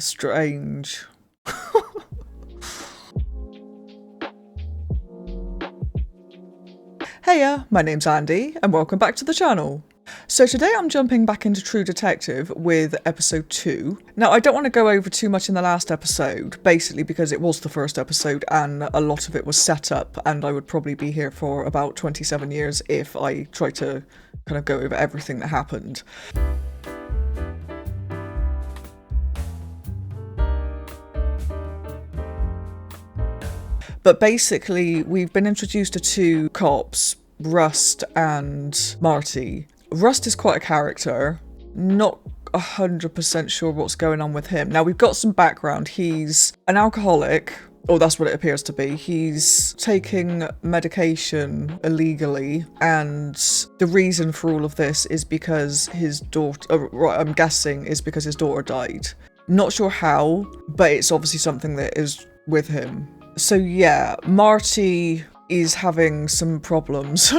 strange. Heya, my name's Andy, and welcome back to the channel. So today I'm jumping back into True Detective with episode 2. Now I don't want to go over too much in the last episode, basically because it was the first episode and a lot of it was set up, and I would probably be here for about 27 years if I tried to kind of go over everything that happened. But basically, we've been introduced to two cops, Rust and Marty. Rust is quite a character, not 100% sure what's going on with him. Now, we've got some background. He's an alcoholic, or that's what it appears to be. He's taking medication illegally, and the reason for all of this is because his daughter, I'm guessing, is because his daughter died. Not sure how, but it's obviously something that is with him. So yeah, Marty is having some problems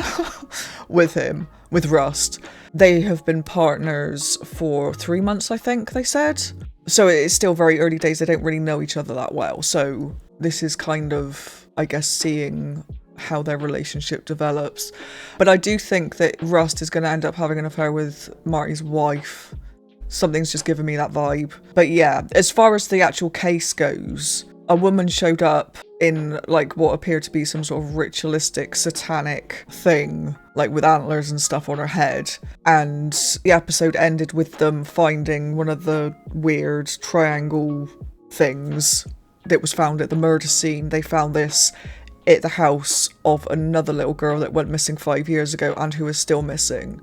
with him, with Rust. They have been partners for 3 months, I think they said. So it's still very early days, they don't really know each other that well. So this is kind of, I guess, seeing how their relationship develops. But I do think that Rust is going to end up having an affair with Marty's wife. Something's just giving me that vibe. But yeah, as far as the actual case goes, a woman showed up in like what appeared to be some sort of ritualistic satanic thing, like with antlers and stuff on her head, and the episode ended with them finding one of the weird triangle things that was found at the murder scene. They found this at the house of another little girl that went missing 5 years ago and who is still missing.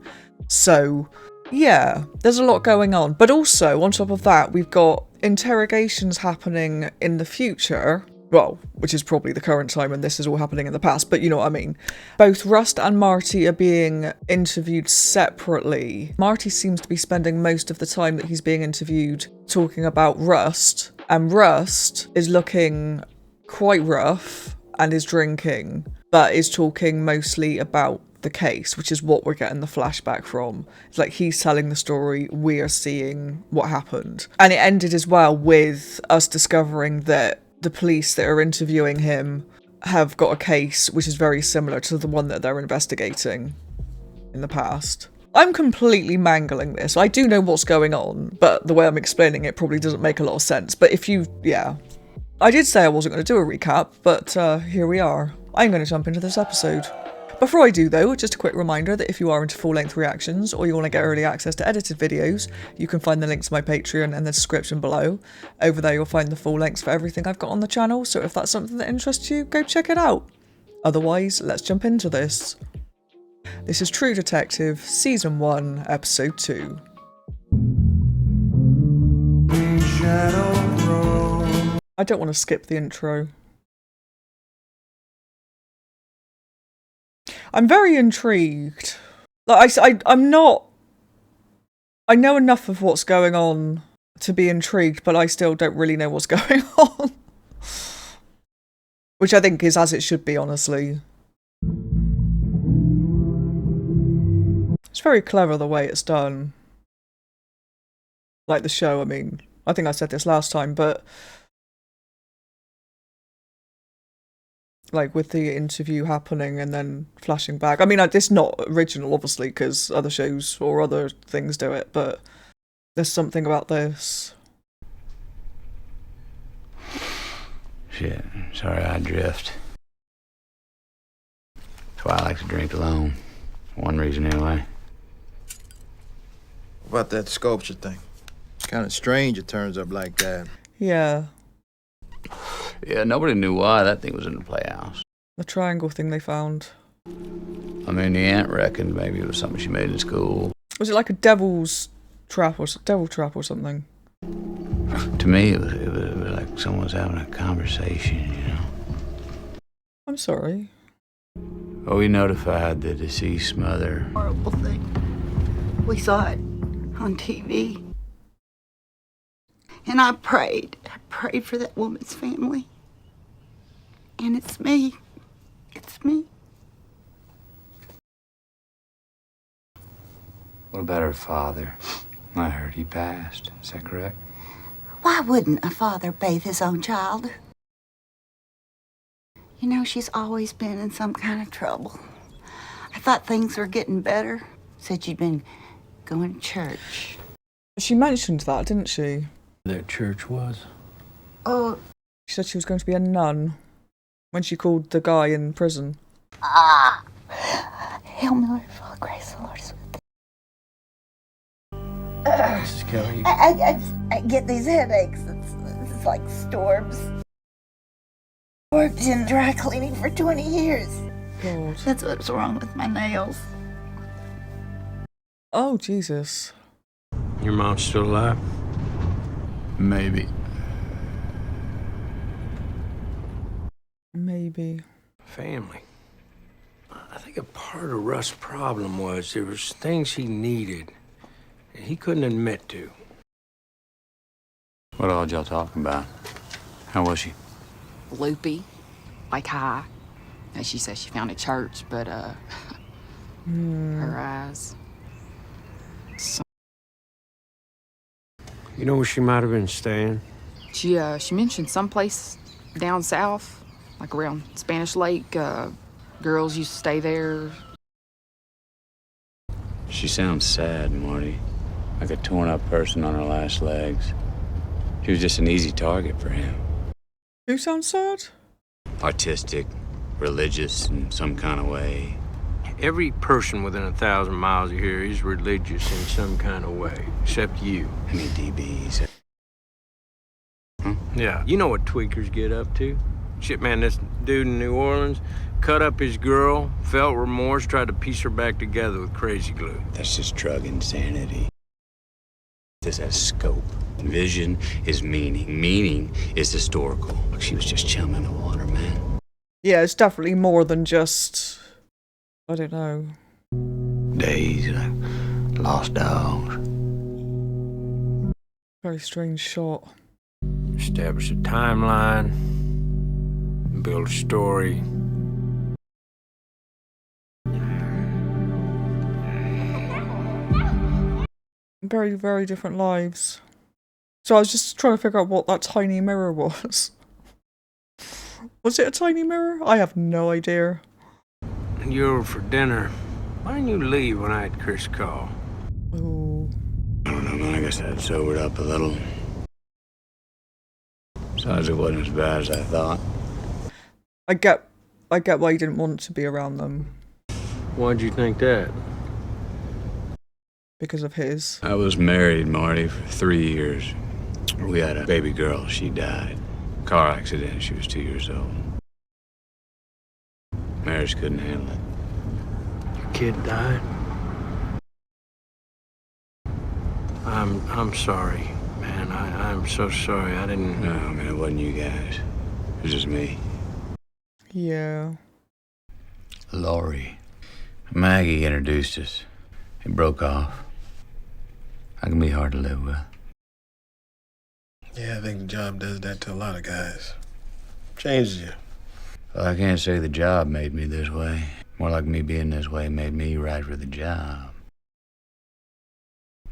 So yeah, there's a lot going on. But also, on top of that, we've got interrogations happening in the future. Well, which is probably the current time and this is all happening in the past, but you know what I mean. Both Rust and Marty are being interviewed separately. Marty seems to be spending most of the time that he's being interviewed talking about Rust, and Rust is looking quite rough and is drinking, but is talking mostly about the case, which is what we're getting the flashback from. It's like he's telling the story, we are seeing what happened. And it ended as well with us discovering that the police that are interviewing him have got a case which is very similar to the one that they're investigating in the past. I'm completely mangling this. I do know what's going on, but the way I'm explaining it probably doesn't make a lot of sense. But if you, yeah. I did say I wasn't going to do a recap, but here we are. I'm going to jump into this episode. Before I do though, just a quick reminder that if you are into full-length reactions or you want to get early access to edited videos, you can find the link to my Patreon in the description below. Over there you'll find the full lengths for everything I've got on the channel, so if that's something that interests you, go check it out. Otherwise, let's jump into this. This is True Detective, Season 1, Episode 2. I don't want to skip the intro. I'm very intrigued. Like I'm not... I know enough of what's going on to be intrigued, but I still don't really know what's going on. Which I think is as it should be, honestly. It's very clever the way it's done. Like the show, I mean. I think I said this last time, but... like with the interview happening and then flashing back. I mean, it's not original, obviously, because other shows or other things do it, but there's something about this. Shit, sorry I drift. That's why I like to drink alone. One reason anyway. What about that sculpture thing? Kind of strange it turns up like that. Yeah. Yeah, nobody knew why that thing was in the playhouse. The triangle thing they found. I mean, the aunt reckoned maybe it was something she made in school. Was it like a devil's trap or devil trap or something? To me, it was like someone was having a conversation, you know. I'm sorry. Well, we notified the deceased mother. Horrible thing. We saw it on TV. And I prayed for that woman's family. And it's me. It's me. What about her father? I heard he passed. Is that correct? Why wouldn't a father bathe his own child? You know, she's always been in some kind of trouble. I thought things were getting better. Said you'd been going to church. She mentioned that, didn't she? That church was? Oh, She said she was going to be a nun when she called the guy in prison. Hail Mary, full of grace, the Lord is with thee. Mrs. Kelly, I get these headaches. It's like storms. Worked in dry cleaning for 20 years. God. That's what's wrong with my nails. Oh, Jesus. your mom's still alive? Maybe. Maybe. Family. I think a part of Russ' problem was there was things he needed that he couldn't admit to. What all y'all talking about? How was she? Loopy, like high. And she says she found a church, but her eyes. You know where she might have been staying? She mentioned someplace down south, like around Spanish Lake. Girls used to stay there. She sounds sad, Marty. Like a torn-up person on her last legs. She was just an easy target for him. Who sounds sad? Artistic, religious in some kind of way. Every person within 1,000 miles of here is religious in some kind of way, except you. Any DBs? Yeah. You know what tweakers get up to? Shit, man, this dude in New Orleans cut up his girl, felt remorse, tried to piece her back together with crazy glue. That's just drug insanity. This has scope. Vision is meaning. Meaning is historical. Like she was just chum in the water, man. Yeah, it's definitely more than just... I don't know. Days like lost dogs. Very strange shot. Establish a timeline, build a story. Very, very different lives. So I was just trying to figure out what that tiny mirror was. Was it a tiny mirror? I have no idea. You over for dinner. Why didn't you leave when I had Chris call? Oh. I don't know, man. I guess I'd sobered up a little. Besides, it wasn't as bad as I thought. I get why you didn't want to be around them. Why'd you think that? Because of his. I was married, Marty, for 3 years. We had a baby girl. She died. Car accident. She was 2 years old. Marriage couldn't handle it. Your kid died? I'm sorry, man. I'm so sorry. I didn't... No, man, it wasn't you guys. It was just me. Yeah. Laurie. Maggie introduced us. It broke off. I can be hard to live with. Yeah, I think the job does that to a lot of guys. Changes you. Well, I can't say the job made me this way. More like me being this way made me right for the job.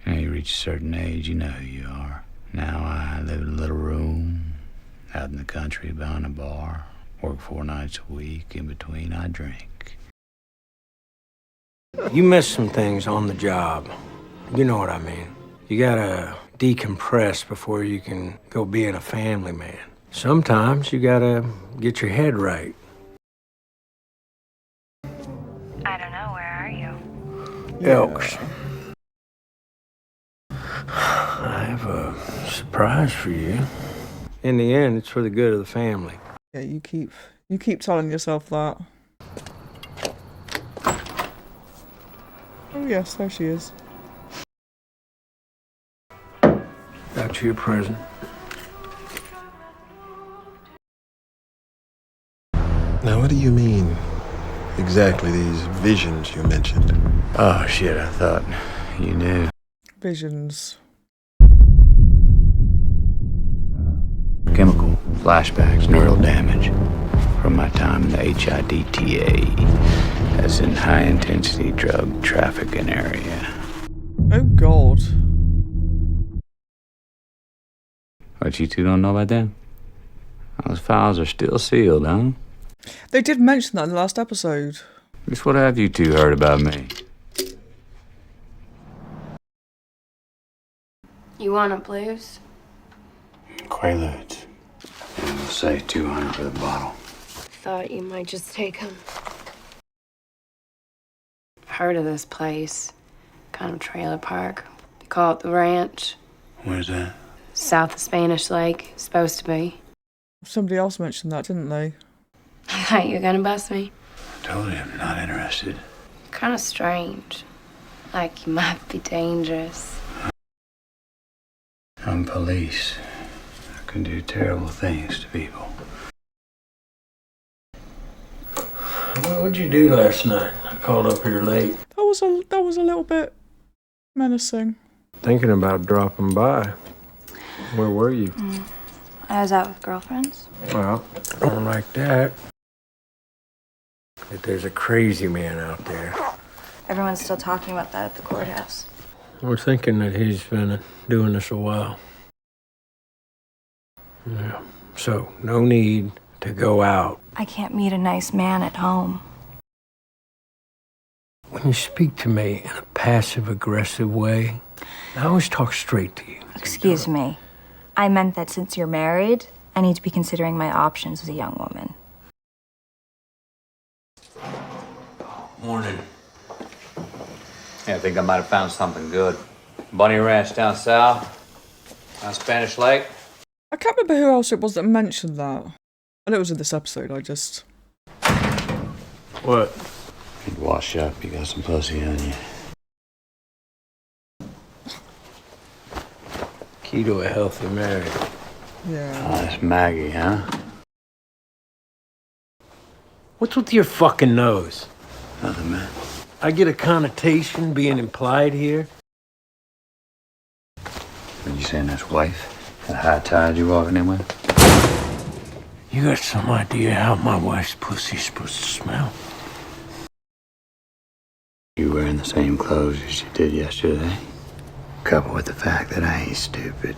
You know, you reach a certain age, you know who you are. Now I live in a little room, out in the country behind a bar, work 4 nights a week. In between, I drink. You missed some things on the job. You know what I mean. You gotta decompress before you can go being a family man. Sometimes you gotta get your head right. I don't know, where are you? Elks. I have a surprise for you. In the end, it's for the good of the family. Yeah, you keep telling yourself that. Oh yes, there she is. Got you a present. Now, what do you mean exactly, these visions you mentioned? Oh, shit, I thought you knew. Visions. Chemical flashbacks, neural damage from my time in the HIDTA. That's in high-intensity drug trafficking area. Oh God. Oh What, you two don't know about that? Those files are still sealed, huh? They did mention that in the last episode. Just what have you two heard about me? You want a blues? Quaaludes. Yeah, we'll say 200 for the bottle. Thought you might just take them. Heard of this place. Kind of trailer park. They call it the ranch. Where's that? South of Spanish Lake. Supposed to be. Somebody else mentioned that, didn't they? I thought you were gonna bust me. I told you I'm not interested. Kind of strange. Like you might be dangerous. I'm police. I can do terrible things to people. What'd you do last night? I called up here late. That was a little bit menacing. Thinking about dropping by. Where were you? I was out with girlfriends. Well, I don't like that. But there's a crazy man out there. Everyone's still talking about that at the courthouse. We're thinking that he's been doing this a while. Yeah. So, no need to go out. I can't meet a nice man at home. When you speak to me in a passive-aggressive way, I always talk straight to you. Excuse me. I meant that since you're married, I need to be considering my options as a young woman. Morning. Yeah, I think I might have found something good. Bunny Ranch down south. Down Spanish Lake. I can't remember who else it was that mentioned that. I know it was in this episode, I just... What? You'd wash up, you got some pussy on you. Key to a healthy marriage. Yeah. Oh, that's Maggie, huh? What's with your fucking nose? Nothing, man. I get a connotation being implied here. What you saying, that's wife? That high tide you walking in with? You got some idea how my wife's pussy's supposed to smell? You wearing the same clothes as you did yesterday? Coupled with the fact that I ain't stupid.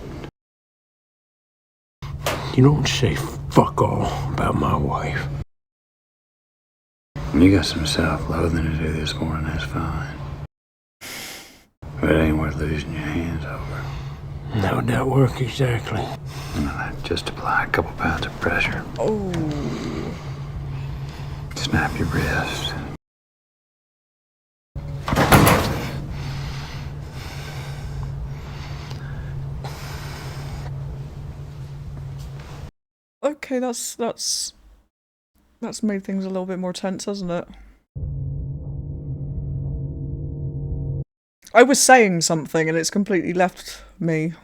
You don't say fuck all about my wife. You got some self-loathing to do this morning, that's fine. But it ain't worth losing your hands over. How'd that work exactly? Just apply a couple pounds of pressure. Oh. Snap your wrist. Okay, that's made things a little bit more tense, hasn't it? I was saying something and it's completely left me.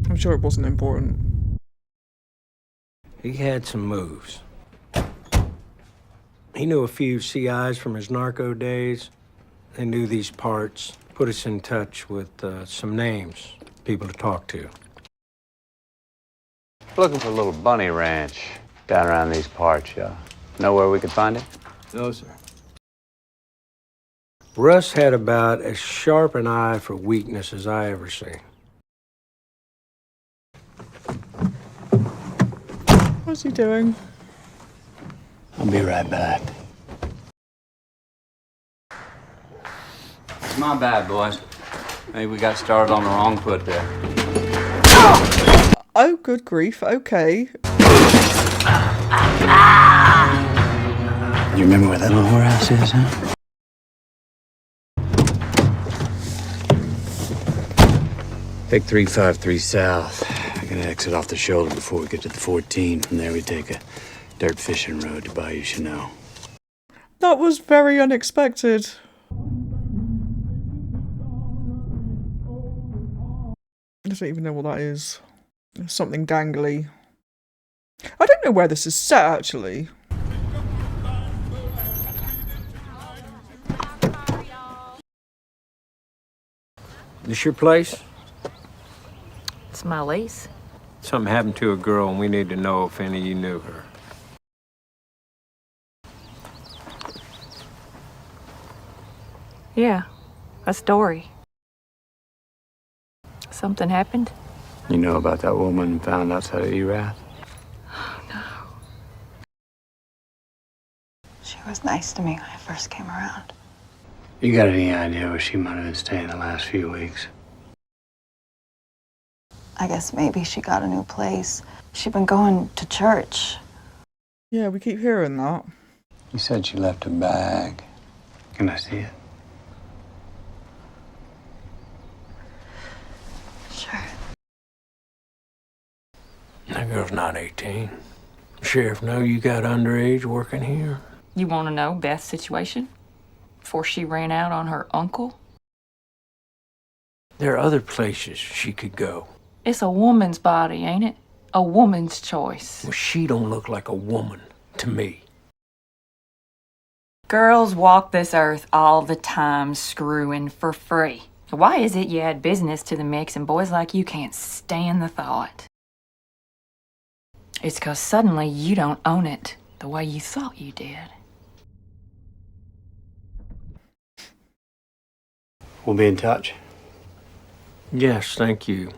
I'm sure it wasn't important. He had some moves. He knew a few CIs from his narco days. They knew these parts. Put us in touch with some names, people to talk to. Looking for a little bunny ranch down around these parts, y'all. Know where we could find it? No, sir. Russ had about as sharp an eye for weakness as I ever seen. What's he doing? I'll be right back. It's my bad, boys. Maybe we got started on the wrong foot there. Oh, good grief, okay. You remember where that little whorehouse is, huh? Take 353 south. I gotta exit off the shoulder before we get to the 14. From there we take a dirt fishing road to Bayou Chanel. That was very unexpected. I don't even know what that is. Something dangly. I don't know where this is set, actually. This your place? It's my lease. Something happened to a girl and we need to know if any of you knew her. Yeah, that's Dory. Something happened? You know about that woman found outside of Erath? Oh, no. She was nice to me when I first came around. You got any idea where she might have been staying the last few weeks? I guess maybe she got a new place. She'd been going to church. Yeah, we keep hearing that. You said she left a bag. Can I see it? Sure. That girl's not 18. Sheriff know you got underage working here? You want to know Beth's situation? Before she ran out on her uncle? There are other places she could go. It's a woman's body, ain't it? A woman's choice. Well, she don't look like a woman to me. Girls walk this earth all the time screwing for free. Why is it you add business to the mix and boys like you can't stand the thought? It's 'cause suddenly you don't own it the way you thought you did. We'll be in touch. Yes, thank you.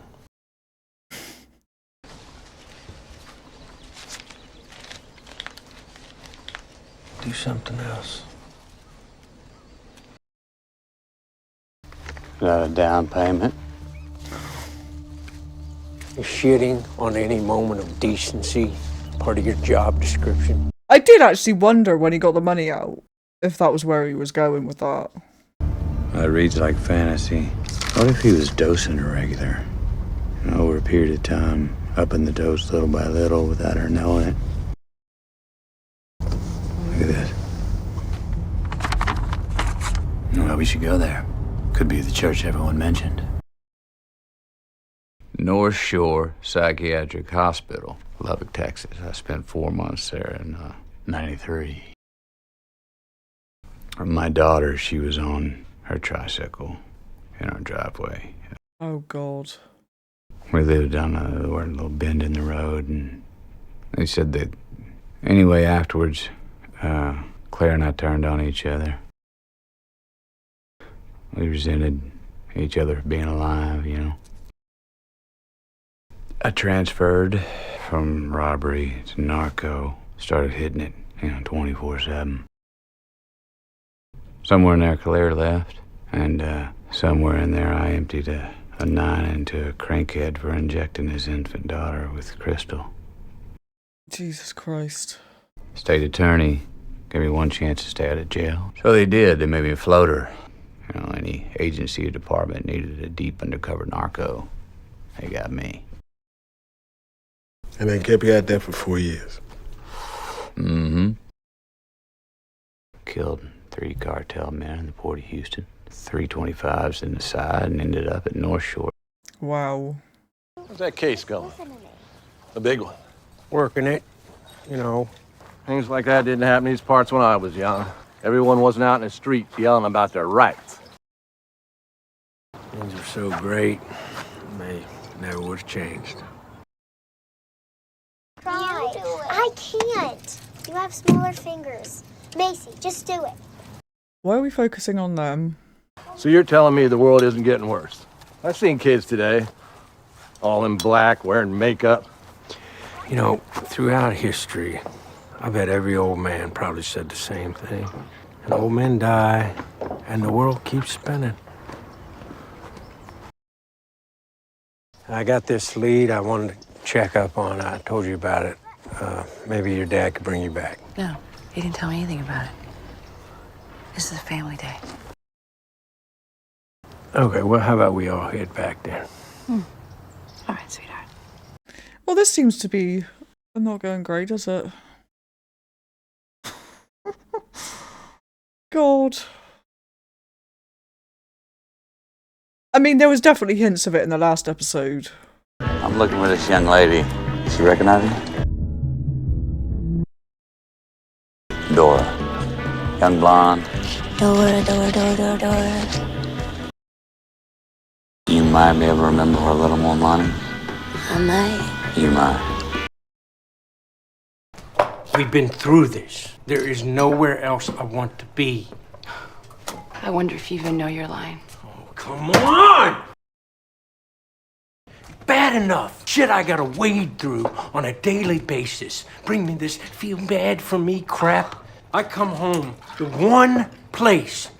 Do something else. Is that a down payment? Is shitting on any moment of decency part of your job description? I did actually wonder when he got the money out if that was where he was going with that. That reads like fantasy. What if he was dosing her regular? And over a period of time, upping the dose little by little without her knowing it. Look at this. Well, we should go there. Could be the church everyone mentioned. North Shore Psychiatric Hospital, Lubbock, Texas. I spent 4 months there in '93. My daughter, she was on her tricycle in our driveway. Oh, God. We lived on a little bend in the road, and they said that anyway, afterwards, Claire and I turned on each other. We resented each other for being alive, you know. I transferred from robbery to narco, started hitting it, 24/7. Somewhere in there, Claire left, and somewhere in there, I emptied a 9 into a crankhead for injecting his infant daughter with crystal. Jesus Christ. State attorney gave me one chance to stay out of jail. So they did. They made me a floater. Any agency or department needed a deep undercover narco. They got me. And they kept you out there for 4 years. Mm-hmm. Killed 3 cartel men in the Port of Houston, 325s in the side, and ended up at North Shore. Wow. How's that case going? The big one. Working it, Things like that didn't happen in these parts when I was young. Everyone wasn't out in the streets yelling about their rights. Things were so great, they never would have changed. Try. I can't. You have smaller fingers. Macy, just do it. Why are we focusing on them? So you're telling me the world isn't getting worse? I've seen kids today, all in black, wearing makeup. Throughout history, I bet every old man probably said the same thing. And old men die, and the world keeps spinning. I got this lead I wanted to check up on. I told you about it. Maybe your dad could bring you back. No, he didn't tell me anything about it. This is a family day. Okay, well, how about we all head back then? All right, sweetheart. Well, this seems to be not going great, does it? God. I mean, there was definitely hints of it in the last episode. I'm looking for this young lady. She recognize me? Dora. Young blonde. Dora. You might be able to remember her a little more, Lonnie. I might. You might. We've been through this. There is nowhere else I want to be. I wonder if you even know you're lying. Oh, come on! enough shit I gotta wade through on a daily basis. Bring me this feel bad for me crap. I come home to one place.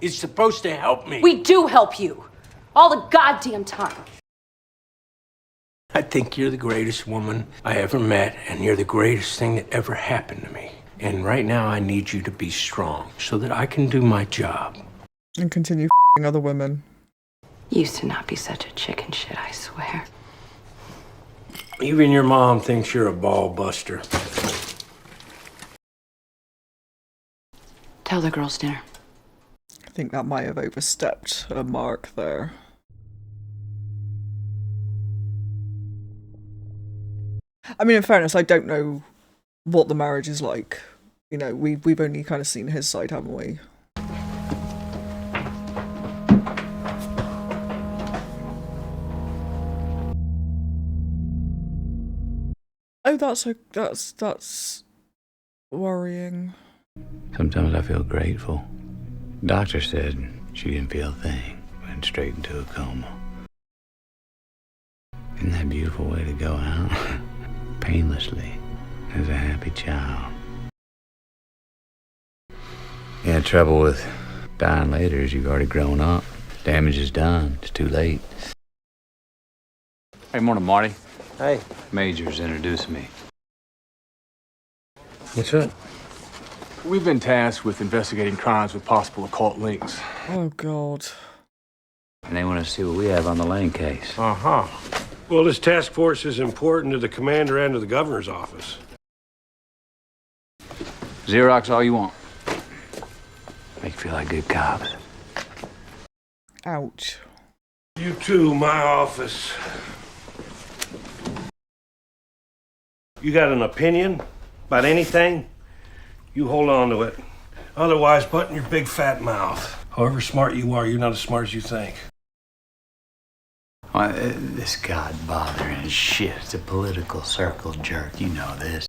It's supposed to help me. We do help you. All the goddamn time. I think you're the greatest woman I ever met, and you're the greatest thing that ever happened to me. And right now I need you to be strong so that I can do my job. And continue f***ing other women. Used to not be such a chicken shit, I swear. Even your mom thinks you're a ball buster. Tell the girls dinner. I think that might have overstepped a mark there. I mean, in fairness, I don't know what the marriage is like. You know, we've only kind of seen his side, haven't we? Oh, that's worrying. Sometimes I feel grateful. Doctor said she didn't feel a thing. Went straight into a coma. Isn't that a beautiful way to go out? Painlessly, as a happy child. Yeah, the trouble with dying later is you've already grown up. Damage is done. It's too late. Hey, morning, Marty. Hey. Major's introducing me. What's up? We've been tasked with investigating crimes with possible occult links. Oh, God. And they want to see what we have on the Lane case. Uh-huh. Well, this task force is important to the commander and to the governor's office. Xerox all you want. Make you feel like good cops. Ouch. You too, my office. You got an opinion about anything? You hold on to it. Otherwise, button your big fat mouth. However smart you are, you're not as smart as you think. Well, this God bothering shit. It's a political circle jerk. You know this.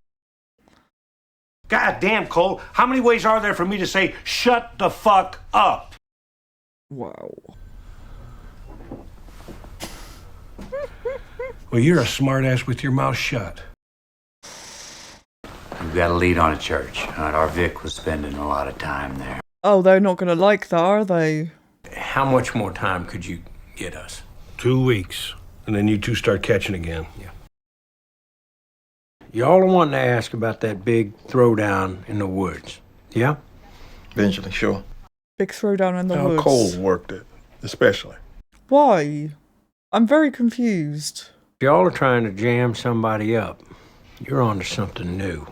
God damn, Cole. How many ways are there for me to say, shut the fuck up? Wow. Well, you're a smartass with your mouth shut. We've got a lead on a church. Our Vic was spending a lot of time there. Oh, they're not going to like that, are they? How much more time could you get us? 2 weeks, and then you two start catching again. Yeah. Y'all are wanting to ask about that big throwdown in the woods, yeah? Eventually, sure. Big throwdown in the How woods. Cole worked it, especially. Why? I'm very confused. If y'all are trying to jam somebody up, you're onto something new.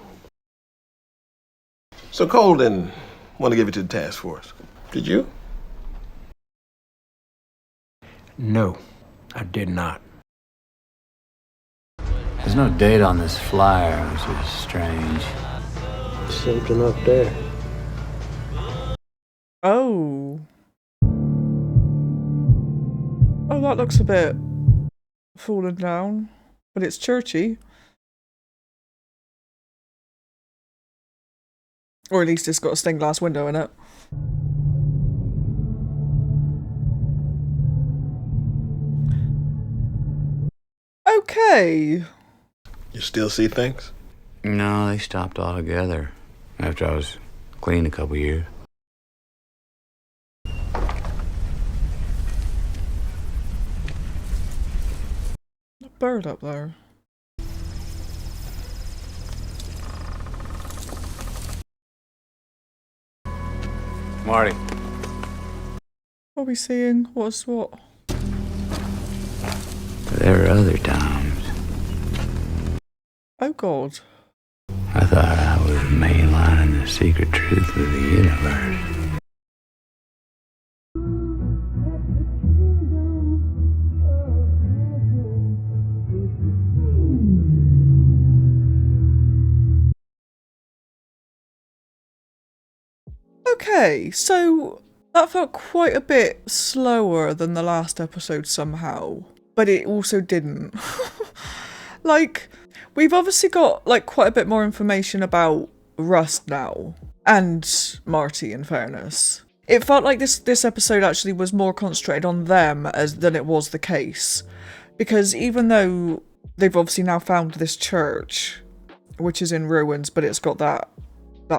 So Cole didn't want to give it to the task force. Did you? No, I did not. There's no date on this flyer, which is strange. Something up there. Oh. Oh, that looks a bit fallen down, but it's churchy. Or at least it's got a stained glass window in it. Okay. You still see things? No, they stopped altogether after I was clean a couple years. A bird up there. Marty. What are we seeing? What's what? There were other times. Oh, God. I thought I was mainlining the secret truth of the universe. Okay, so that felt quite a bit slower than the last episode somehow, but it also didn't. Like, we've obviously got like quite a bit more information about Rust now, and Marty in fairness. It felt like this episode actually was more concentrated on them than it was the case. Because even though they've obviously now found this church, which is in ruins, but it's got that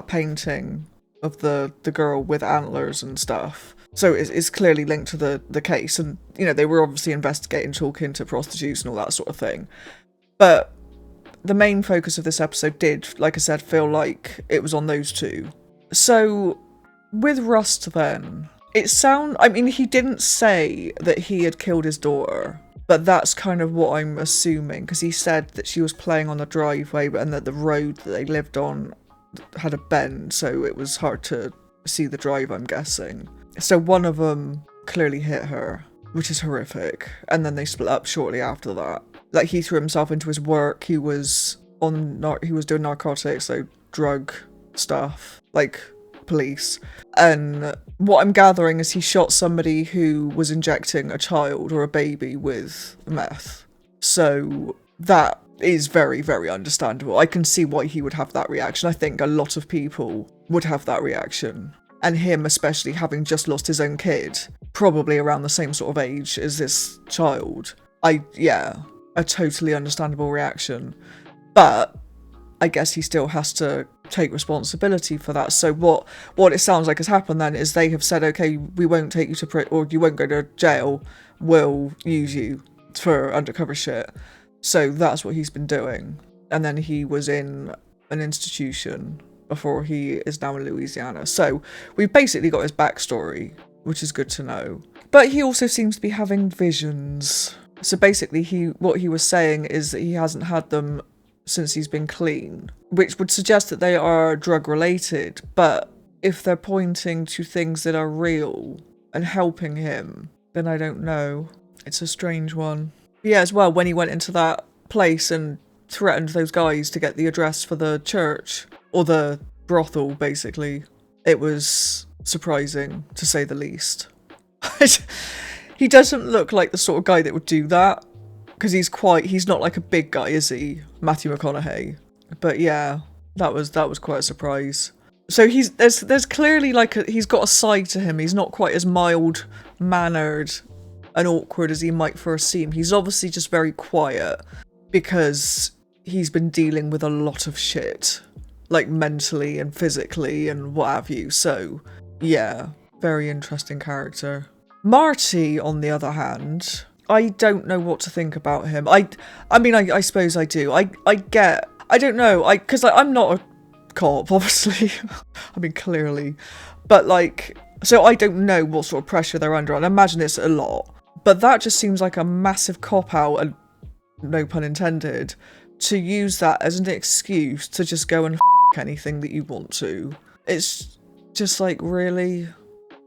painting of the girl with antlers and stuff. So it's clearly linked to the case. And, you know, they were obviously investigating, talking to prostitutes and all that sort of thing. But the main focus of this episode did, like I said, feel like it was on those two. So with Rust then, he didn't say that he had killed his daughter, but that's kind of what I'm assuming, because he said that she was playing on the driveway and that the road that they lived on had a bend, so it was hard to see the drive, I'm guessing. So one of them clearly hit her, which is horrific, and then they split up shortly after that. Like, he threw himself into his work, he was doing narcotics, so drug stuff, like police. And what I'm gathering is he shot somebody who was injecting a child or a baby with meth. So that is very, very understandable. I can see why he would have that reaction. I think a lot of people would have that reaction. And him especially, having just lost his own kid, probably around the same sort of age as this child. A totally understandable reaction. But I guess he still has to take responsibility for that. So what it sounds like has happened then is they have said, okay, we won't take you to prison, or you won't go to jail, we'll use you for undercover shit. So that's what he's been doing. And then he was in an institution before he is now in Louisiana. So we've basically got his backstory, which is good to know. But he also seems to be having visions. So basically what he was saying is that he hasn't had them since he's been clean, which would suggest that they are drug related. But if they're pointing to things that are real and helping him, then I don't know. It's a strange one. Yeah, as well, when he went into that place and threatened those guys to get the address for the church, or the brothel, basically, it was surprising, to say the least. He doesn't look like the sort of guy that would do that, because he's not like a big guy, is he? Matthew McConaughey. But yeah, that was quite a surprise. So there's clearly he's got a side to him. He's not quite as mild-mannered and awkward as he might first seem. He's obviously just very quiet because he's been dealing with a lot of shit, like mentally and physically and what have you. So yeah, very interesting character. Marty, on the other hand, I don't know what to think about him. I mean, I suppose I do. I don't know, because I'm not a cop, obviously. I mean, clearly. But so I don't know what sort of pressure they're under. And I imagine it's a lot. But that just seems like a massive cop-out, and no pun intended, to use that as an excuse to just go and anything that you want to. It's just like, really?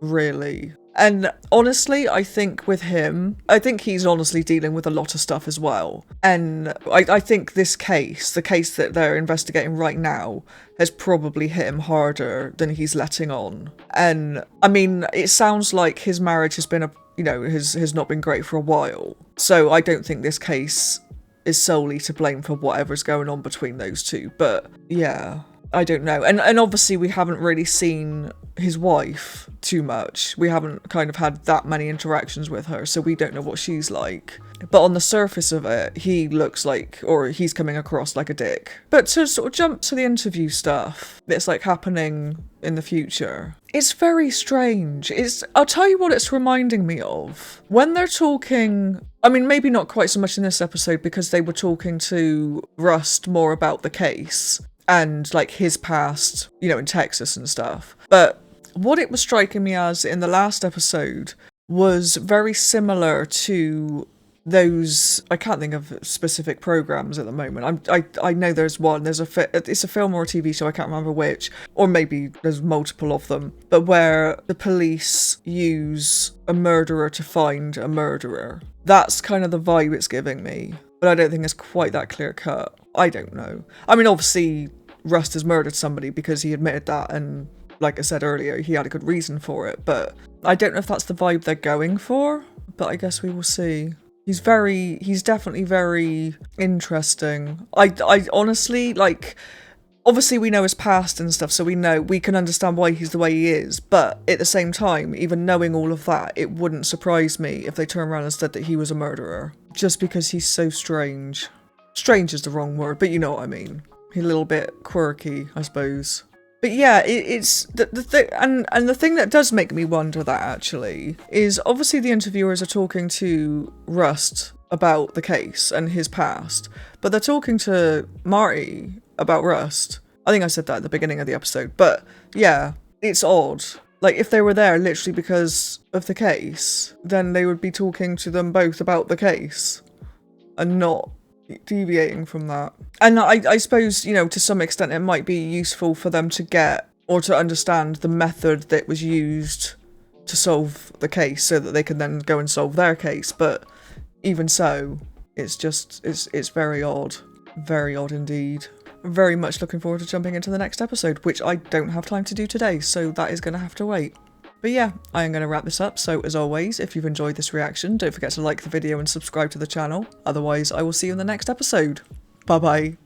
Really? And honestly, I think with him, I think he's honestly dealing with a lot of stuff as well. And I think this case, the case that they're investigating right now, has probably hit him harder than he's letting on. And I mean, it sounds like his marriage has been has not been great for a while. So I don't think this case is solely to blame for whatever's going on between those two. But yeah, I don't know. And obviously we haven't really seen his wife too much. We haven't kind of had that many interactions with her, so we don't know what she's like. But on the surface of it, he looks like, or he's coming across like a dick. But to sort of jump to the interview stuff that's like happening in the future, it's very strange. I'll tell you what it's reminding me of. When they're talking, I mean, maybe not quite so much in this episode, because they were talking to Rust more about the case and like his past, in Texas and stuff. But what it was striking me as in the last episode was very similar to those, I can't think of specific programs at the moment. I know there's one, it's a film or a TV show, I can't remember which, or maybe there's multiple of them, but where the police use a murderer to find a murderer. That's kind of the vibe it's giving me, but I don't think it's quite that clear cut. I don't know. I mean, obviously, Rust has murdered somebody because he admitted that, and like I said earlier, he had a good reason for it, but I don't know if that's the vibe they're going for, but I guess we will see. He's definitely very interesting. I honestly, obviously we know his past and stuff, so we can understand why he's the way he is, but at the same time, even knowing all of that, it wouldn't surprise me if they turned around and said that he was a murderer. Just because he's so strange. Strange is the wrong word, but you know what I mean. He's a little bit quirky, I suppose. But yeah, it's the thing, and the thing that does make me wonder that actually is obviously the interviewers are talking to Rust about the case and his past, but they're talking to Marty about Rust. I think I said that at the beginning of the episode, but yeah, it's odd. Like, if they were there literally because of the case, then they would be talking to them both about the case and not deviating from that. And I suppose, you know, to some extent it might be useful for them to get or to understand the method that was used to solve the case so that they can then go and solve their case, but even so, it's very odd. Very odd indeed. I'm very much looking forward to jumping into the next episode, which I don't have time to do today, so that is going to have to wait. But yeah, I am going to wrap this up, so as always, if you've enjoyed this reaction, don't forget to like the video and subscribe to the channel. Otherwise, I will see you in the next episode. Bye bye.